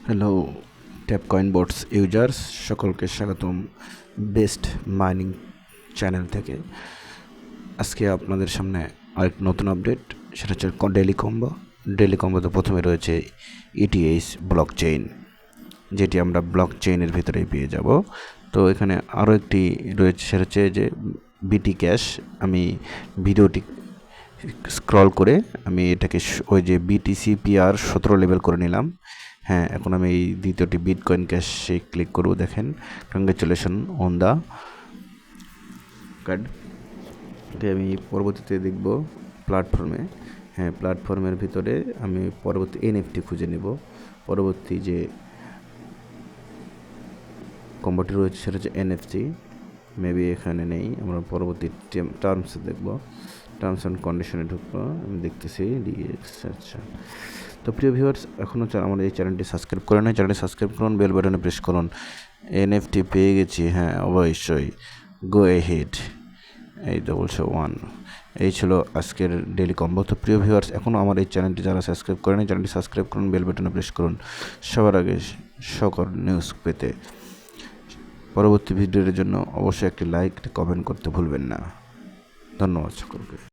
Hello ট্যাপকয়েন boats users, সকলকে স্বাগতম best mining channel থেকে। আজকে আপনাদের সামনে আরেক নতুন আপডেট, সেটা হচ্ছে ডেলি কম্বোতে প্রথমে রয়েছে ইটিএইচ ব্লক চেইন, যেটি আমরা ব্লক চেইনের ভিতরেই পেয়ে যাব। তো এখানে আরও একটি রয়েছে, সেটা হচ্ছে যে বিটি ক্যাশ। আমি ভিডিওটি স্ক্রল করে আমি এটাকে ওই যে BTC/PR 17 লেভেল করে নিলাম। হ্যাঁ, এখন আমি এই দ্বিতীয়টি বিটকয়েন ক্যাশে ক্লিক করব। দেখেন, কংগ্রেচুলেশন অন দ্য কার্ড। আমি পরবর্তীতে দেখব প্ল্যাটফর্মে। হ্যাঁ, প্ল্যাটফর্মের ভিতরে আমি পরবর্তী NFT খুঁজে নেব। পরবর্তী যে কম্বোটি রয়েছে সেটা হচ্ছে NFT, মেবি এখানে নেই। আমরা পরবর্তী টার্মসে দেখব, টার্মস অ্যান্ড কন্ডিশনে ঢুকবো। আমি দেখতেছি আচ্ছা। তো প্রিয় ভিউয়ার্স, এখনও আমাদের এই চ্যানেলটি সাবস্ক্রাইব করে নেয়, চ্যানেলটি সাবস্ক্রাইব করুন, বেল বাটনে প্রেস করুন। NFT পেয়ে গেছি, হ্যাঁ অবশ্যই, গো এহেড। 1 এই ছিল আজকের ডেলি কম্বো। তো প্রিয় ভিউয়ার্স, এখনও আমার এই চ্যানেলটি যারা সাবস্ক্রাইব করে নেয়, চ্যানেলটি সাবস্ক্রাইব করুন, বেল বাটনে প্রেস করুন সবার আগে সকল নিউজ পেতে। পরবর্তী ভিডিওর জন্য অবশ্যই একটি লাইক, কমেন্ট করতে ভুলবেন না। ধন্যবাদ সকলকে।